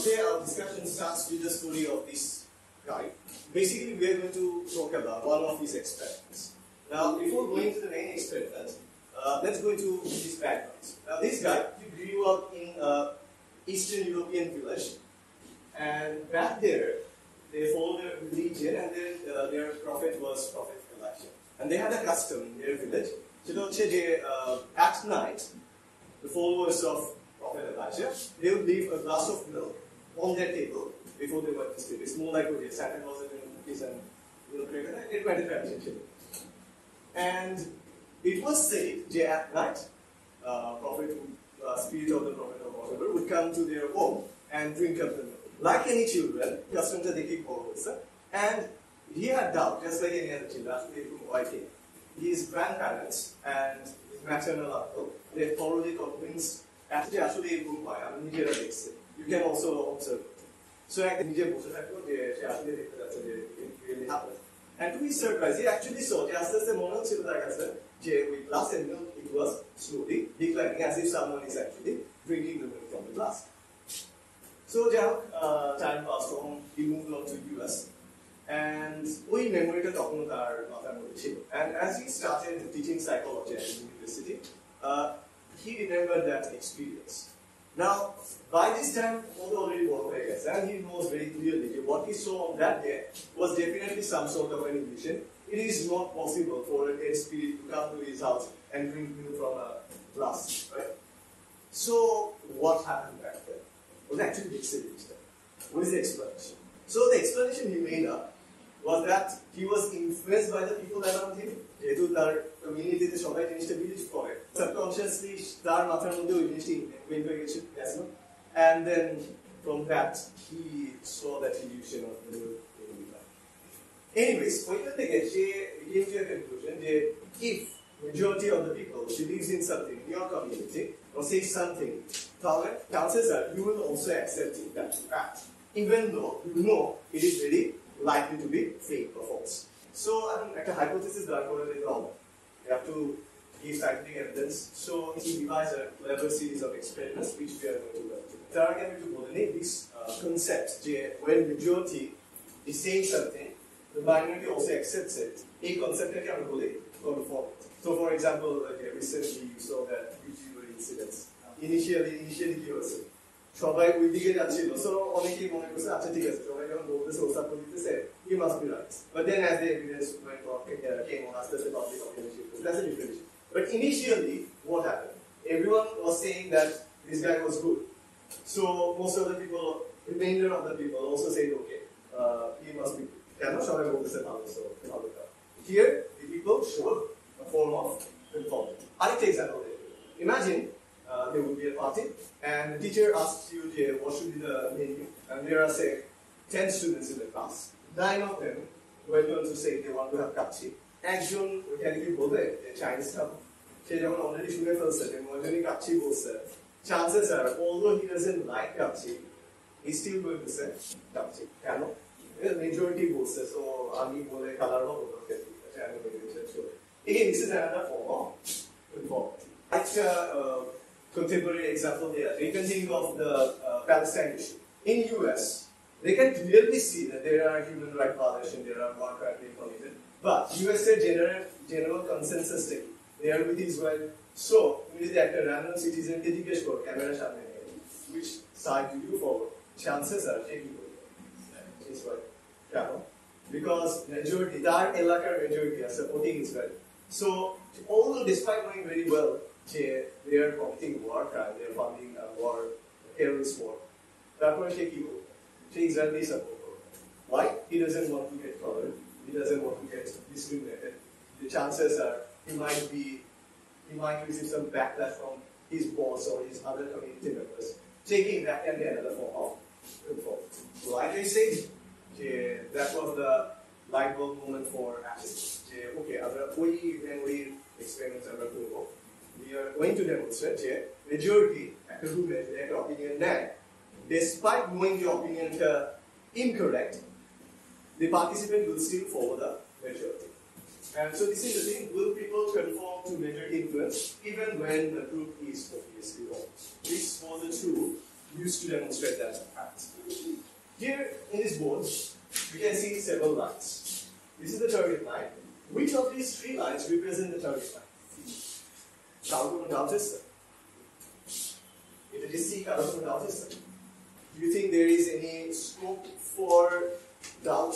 today our discussion starts with the story of this guy. Basically, we are going to talk about one of his experiments. Now, before going to the main experiment, let's go into his background. Now, this guy, he grew up in an Eastern European village, and back there, they followed their religion, and then their prophet was Prophet Elijah. And they had a custom in their village. So, at night, the followers of Prophet Elijah, they would leave a glass of milk on their table before they went to sleep. It's more like okay, Santa Claus and cookies and milk cracker. It went to tradition. And it was said that at night, spirit of the prophet or whatever would come to their home and drink up the milk. Like any children, customs that they keep always. And he had doubt, just like any other children, his grandparents and his maternal uncle, they thoroughly convinced actually you can also observe it. So actually really happened. And to his surprise, he actually saw just as the moment with glass and milk, it was slowly declining as if someone is actually drinking the milk from the glass. So time passed on, he moved on to US. And we memorized and as he started teaching psychology at university, he remembered that experience. Now, by this time, already and he knows very clearly what he saw on that day was definitely some sort of an illusion. It is not possible for a dead spirit to come to his house and drink milk from a glass, right? So, what happened back then? Was actually the explanation. What is the explanation? So, the explanation he made up was that he was influenced by the people around him. Community subconsciously and then from that he saw that illusion of the milk. Anyways, he came to a conclusion that if majority of the people believes in something in your community or says something, chances are you will also accept that fact, even though you know it is very likely to be fake or false. So, a hypothesis done for the problem. You have to give scientific evidence. So, he devised a clever series of experiments which we are going to learn today. There are going to name this concept when majority is saying something, the minority also accepts it. A concept that can be conform. So, for example, recently you saw that YouTuber incidents. Initially he was সবাই ওই দিকে যাচ্ছিল so অনেকেই মনে করছে আচ্ছা ঠিক আছে সবাই যখন বলতেছে ওসাপ দিতেছে he must be right, but then as the evidence went on came on after the public opinion shift, that's a different issue. But initially what happened, everyone was saying that this guy was good, so most of the people, remainder of the people also said okay, he must be good. কেন সবাই বলতেছে ভালো, so ভালো। Here the people showed a form of conformity. আরেকটা example, imagine there would be a party, and the teacher asks you, what should be the menu? And there are, say, 10 students in the class. 9 of them went on to say they want to have kapchi. Action, can you believe it? Chinese stuff. She don't already should have said, and kapchi was chances are, although he doesn't like kapchi, he's still going to say kapchi. The majority was so Ami bole color of again, this is another form of conformity. Like contemporary example here, they can think of the Palestine issue. In US, they can clearly see that there are human rights violations, there are war crimes being committed. But USA general consensus thing, they are with Israel. So, immediately after random citizen dedication for camera shamne, which side do you follow? Chances are taking Israel. Because majority, that elakar majority are supporting Israel. So, although despite knowing very well they are committing war crime, they are funding a war, terrorist war, therefore she exactly support. Why? He doesn't want to get covered, he doesn't want to get discriminated. The chances are he might receive some backlash from his boss or his other community members. Taking that can be another form of conformity. Like I said, that was the light bulb moment for action. Okay, when we experiments are going to we are going to demonstrate majority opinion that despite knowing the opinion incorrect, the participant will still follow the majority. And so this is the thing, will people conform to majority influence even when the group is obviously wrong? This was the true used to demonstrate that fact. Here in this board, we can see several lines. This is the target line. Which of these three lines represent the target line? কারো কোনো doubt আছে? এটা যে C কারো কোনো doubt আছে? Do you think there is any scope for doubt?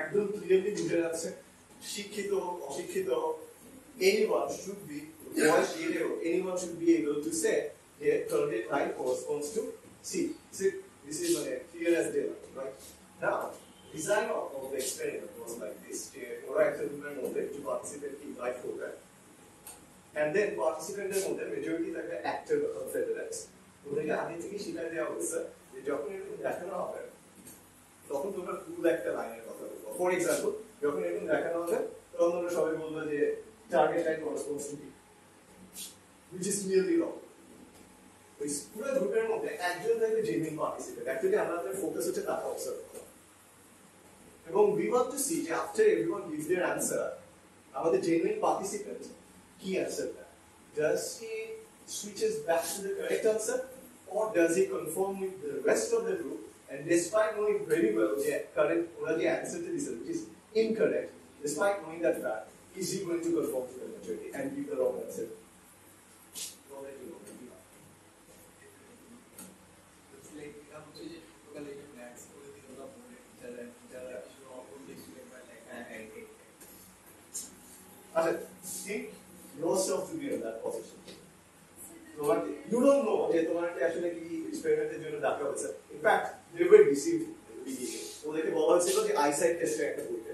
একদম clearly বুঝে যাচ্ছে শিক্ষিত অশিক্ষিত anyone should be anyone should be able to say the target line corresponds to C. See, this is clear as daylight, right? Now, design of the experiment was like this. ওরা একটা রুমের মধ্যে একটু participant invite করবে, and then participant এর মধ্যে majority থাকবে active confederates. ওদেরকে আগে থেকে শিখাই দেওয়া হয়েছে যে যখন এরকম দেখানো হবে তখন তোমরা ফুল একটা লাইনের কথা বলবো। ফর এক্সাম্পল, যখন এরকম দেখানো হবে তখন তোমরা সবাই বলবে যে target line corresponds to B, which is clearly wrong. ওই পুরো গ্রুপের মধ্যে একজন থাকবে জেনুইন পার্টিসিপেন্ট। অ্যাকচুয়ালি আমাদের ফোকাস হচ্ছে তাকে অবজার্ভ করা, এবং we want to see যে after everyone gives their answer আমাদের জেনুইন পার্টিসিপেন্ট কি অ্যান্সার দেয়। Does he switches back to the correct answer, or does he conform with the rest of the group, and despite knowing very well যে correct ওরা যে অ্যান্সারটা দিছে which is incorrect, despite knowing that fact, is he going to conform to the majority and give the wrong answer? Think yourself to be in that position. You don't know যে তোমাকে আসলে কি এক্সপেরিমেন্টের জন্য ডাকা হয়েছে। In fact, they were deceived at the beginning. ওদেরকে বলা হয়েছিল যে আইসাইট টেস্টে একটা করতে।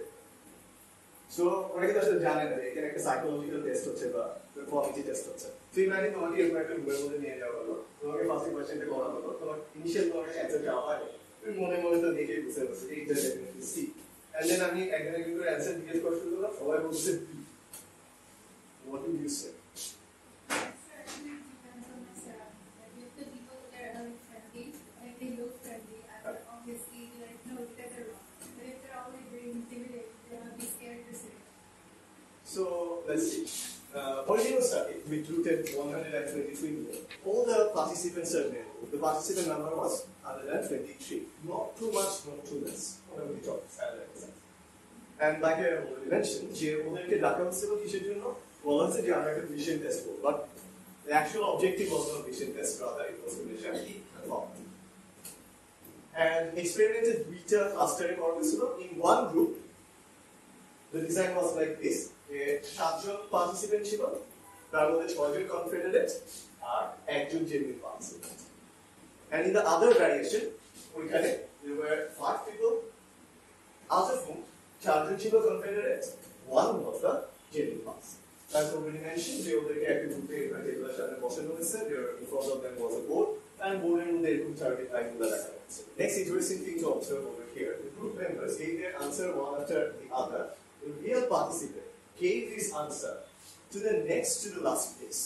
So ওরা কিন্তু আসলে জানে না যে এখানে একটা সাইকোলজিক্যাল টেস্ট হচ্ছে বা কোয়ালিটি টেস্ট হচ্ছে। তো ইমাজিন তোমাকে এরকম একটা রুমের মধ্যে নিয়ে যাওয়া হলো, তোমাকে ফার্স্ট কোয়েশ্চেনটা করা হলো, তোমার ইনিশিয়াল তোমাকে অ্যান্সার দেওয়া হয়, তুমি মনে মনে তো দেখেই বুঝতে পারছো যে এইটা ডেফিনেটলি সি। এন্ড দেন আমি একজন একজন করে অ্যান্সার জিজ্ঞেস করা শুরু করলাম, সবাই বলছে B. What do you say? So let's see. Original study recruited 123 million. All the participants are male. The participant number was 123. Not too much, not too less. Only top. And like I already mentioned, যে ওদেরকে ডাকা হচ্ছিল কিসের জন্য? বলা হচ্ছে যে আমরা একটা vision test করব, but the actual objective was not vision test, rather it was to measure the performance. And experimented beta clustering করা হয়েছিল in one group. The design was like this. সাতজন পার্টিসিপেন্ট ছিল, তার মধ্যে 6 জন কনফেডারেট আর একজন genuine participant. And in the other variation, ওইখানে there were 5 people, out of whom 4 জন ছিল Confederate, 1 was the genuine participant. As already mentioned, যে ওদেরকে একটা গ্রুপে টেবিলের সামনে বসানো হয়েছে, in front of them was a board, and boardের মধ্যে এরকম target line গুলো দেখা যাচ্ছে। Next interesting thing to observe over here, the group members gave their answer one after the other. The real participant gave his answer to the next to the last place.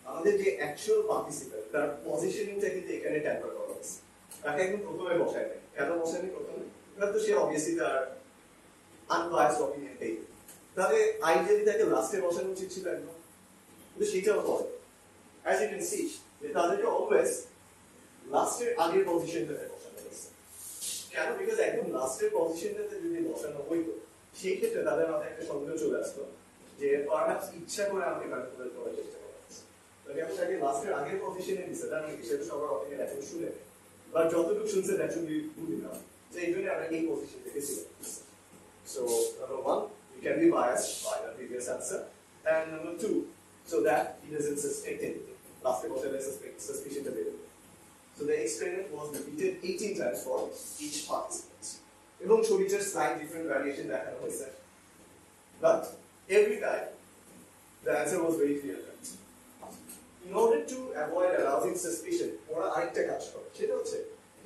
আমাদের যে actual participant, তার positioningটা কিন্তু এখানে tamper করা হয়েছে। তাকে একদম প্রথমে বসায় নেই। কেন বসায়নি প্রথমে? কারণ তো সে obviously তার unbiased opinion দেয়। তাহলে আইডিয়ালি তাকে লাস্টে বসানো উচিত ছিল একদম, কিন্তু সেটাও করে। As you can see, তাদেরকে always লাস্টের আগের পজিশনটাতে বসানো হয়েছে। কেন? বিকজ একদম লাস্টের পজিশনটাতে যদি বসানো হইতো, সেই ক্ষেত্রে তাদের মাথায় একটা সন্দেহ চলে আসতো যে পারহ্যাপস ইচ্ছা করে আমাকে ম্যানিপুলেট করার চেষ্টা করা হচ্ছে। যখন তাকে লাস্টের আগের পজিশনে দিচ্ছে, তার মানে সেটা সবার অপিনিয়ন এখন শুনে নেয়, বা যতটুকু শুনছে that should be good enough, যে এই জন্য আমরা এই পজিশন থেকে সিলেক্ট করছি। So number 1, you can be biased by the previous answer, and number 2, so that he doesn't suspect anything. Last time, whatever suspicion available. So the experiment was repeated 18 times for each participant. এবং ছবিটার slight different variation দেখানো হয়েছে, but every time the answer was very clear cut. In order to avoid arousing suspicion, ওরা আরেকটা কাজ করে, সেটা হচ্ছে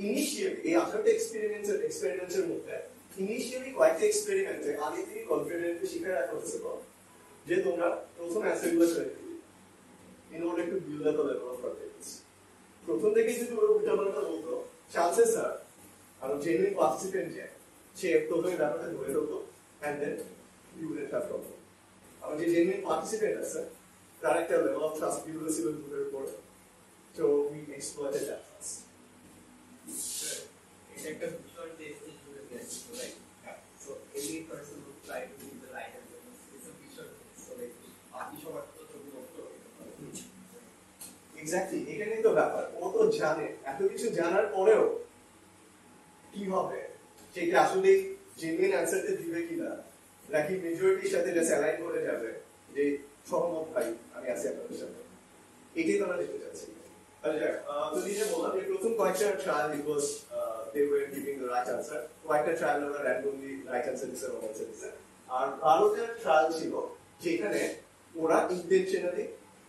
ইনিশিয়ালি এই 18টা এক্সপেরিমেন্টের মধ্যে ইনিশিয়ালি কয়েকটা এক্সপেরিমেন্টে আগে থেকে কনফিডেন্টলি শিখে রাখা হয়েছিল যে তোমরা প্রথম অ্যান্সারগুলো করে দিবে in order to build up a level of confidence. প্রথম থেকে যদি ওরা উল্টাপাল্টা বলতো, চান্সেস আর আরো জেনুইন পার্টিসিপেন্ট যে সে প্রথমে ব্যাপারটা ধরে ফেলতো, and then you wouldn't have problem. আমার যে জেনুইন পার্টিসিপেন্ট আছে তার একটা লেভেল অফ ট্রাস্ট বিল্ড হয়েছিল গ্রুপের উপর, So we exploited that first. It's like a visual taste is right? Yeah. So every person would try to do the right answer. It's a visual taste. So like Exactly. এখানেই তো ব্যাপার ও তো জানে এত কিছু জানার পরেও কি হবে সে কি আসলে জেনুইন অ্যানসারটা দিবে কিনা নাকি মেজরিটির সাথে জাস্ট অ্যালাইন করে যাবে যে সহমত ভাই আমি আছি আপনাদের সাথে এটাই তো আমরা দেখতে চাচ্ছি তো নিজে বললাম যে প্রথম কয়েকটা trial it was they were giving the right answer কয়েকটা ট্রায়াল ওরা র্যান্ডমলি রাইট অ্যানসার দিছে রং অ্যানসার দিছে আর 12টা ট্রায়াল ছিল যেখানে ওরা ইন্টেনশনালি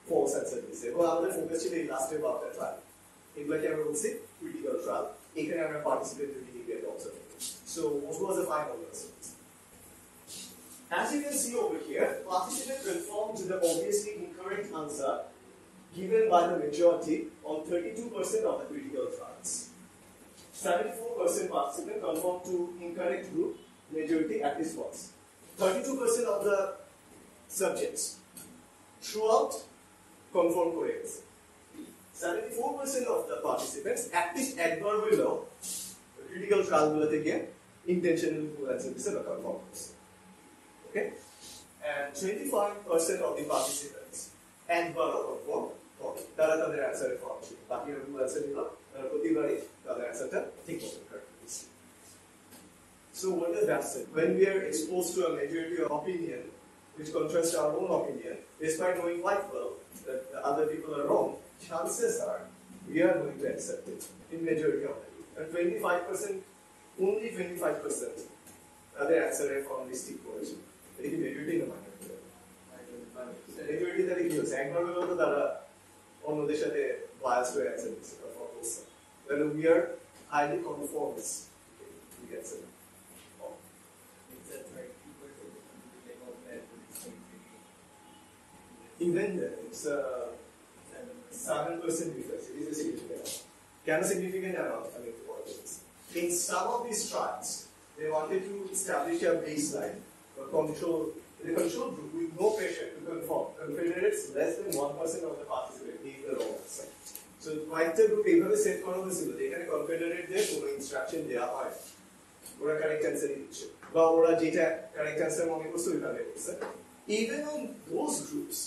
false answer দিছে এবং আমাদের ফোকাস ছিল এই লাস্টের বারোটা ট্রায়াল এগুলোকে আমরা বলছি ক্রিটিক্যাল ট্রায়াল এখানে আমরা পার্টিসিপেটের বিহেভিয়ার অবজার্ভ করি so what was the final result? As you can see over here, participant conformed to the obviously incorrect answer given by the majority on 32% of the critical trials. 74% participant conformed to incorrect group majority at least once. 32% of the subjects throughout conform করে গেছে 74% of the participants at least একবার হইলেও critical trial গুলোতে গিয়ে intentionally full answer দিছে বা conform করছে okay and 25% of the participants একবারও conform করে তারা তাদের অ্যানসারে ফর্ম ছিল বাকিরা ফুল অ্যানসার দিল তারা প্রতিবারই তাদের অ্যানসারটা ঠিক মতো করতে দিচ্ছে so what does that say when we are exposed to a majority of opinion which contrasts our own opinion, despite knowing quite well that the other people are wrong, chances are we are going to accept it in majority of the group. And 25%, only 25% other answer from this stick portion. They can majority in the majority that is used. And we are on the shade bias to answer this. When we are highly conformist, we get it. Even then, it's a 7% difference. It is a significant. Can a significant amount? I mean, in some of these trials, they wanted to establish a baseline, a control, the control group with no pressure to conform. Confederates less than 1% of the participants gave the wrong answer. So, quite a group even set for they can confederate their own instruction. They are high. Or a correct answer in each. But or a data correct answer even on those groups.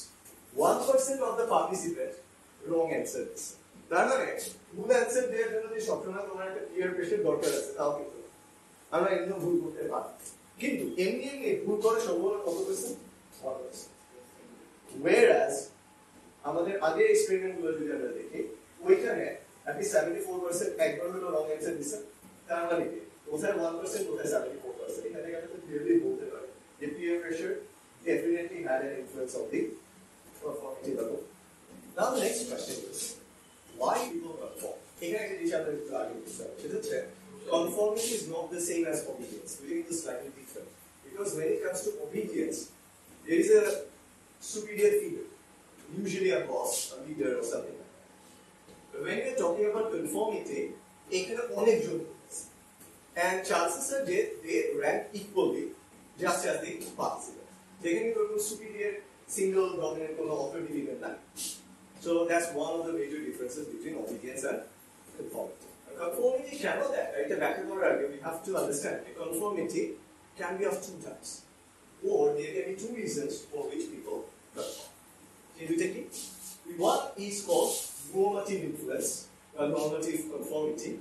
1% of the participants wrong answers. তার মানে ভুল answer দেওয়ার জন্য যে সবসময় তোমার একটা clear পেশের দরকার আছে তাও কিন্তু আমরা এমনি ভুল করতে পারি কিন্তু এমনি ভুল করার সম্ভাবনা কত পার্সেন্ট 1%. whereas আমাদের আগের এক্সপেরিমেন্টগুলো যদি আমরা দেখি ওইখানে আপনি 74% একবার হলো রং অ্যানসার দিচ্ছেন তার মানে কি কোথায় 1% কোথায় 74% এখানে আমরা তো ক্লিয়ারলি বলতে পারি যে peer pressure definitely had an influence on the conformity level. Now the next question is, why people conform? Conformity is not the same as obedience. We think it's slightly different. Because when it comes to obedience, there is a superior figure, usually a boss, a leader or something like that. But when we are talking about conformity, and chances are they rank equally just as the participants. They can be superior single dominant authority even that. So that's one of the major differences between obedience and conformity. Conformity can know that, right? The back of our argument, we have to understand that conformity can be of two types. Or there can be two reasons for which people conform. Can you take it? One is called normative influence, or normative conformity.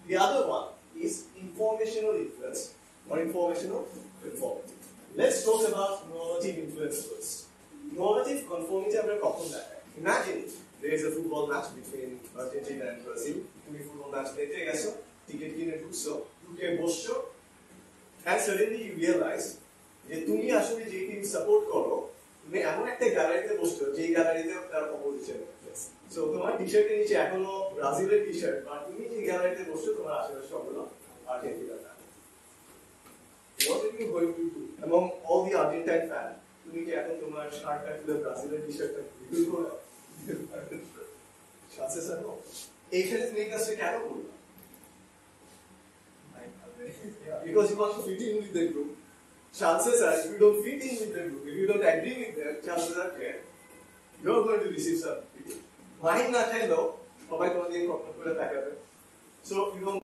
The other one is informational influence, or informational conformity. Let's talk about normative influence first. Normative conformity আমরা কখন দেখাই? Imagine there is a football match between Argentina and Brazil. তুমি football match দেখতে গেছো, ticket কিনে ঢুকছো, ঢুকে বসছো, and suddenly you realize যে তুমি আসলে যে টিম সাপোর্ট করো, তুমি এমন একটা গ্যালারিতে বসছো, যে গ্যালারিতে তার অপোজিশন আছে। সো তোমার টি-শার্টের নিচে এখনো ব্রাজিলের টি-শার্ট, আর তুমি যে গ্যালারিতে বসছো তোমার আশেপাশে সবগুলো Argentina. What are you going to do among all the Argentine fans? তুমি কি এখন তোমার শার্টটা খুলে ব্রাজিলের টি-শার্টটা রিভিউ করো? Chances are no. এইখানে তুমি কাজটা কেন করবে? Because you want to fit in with the group. Chances are if you don't fit in with the group, if you don't agree with them, chances are you're going to receive some pity. Mind না চাইলেও সবাই কোনোদিন কখনো করে তাকাবে। So এবং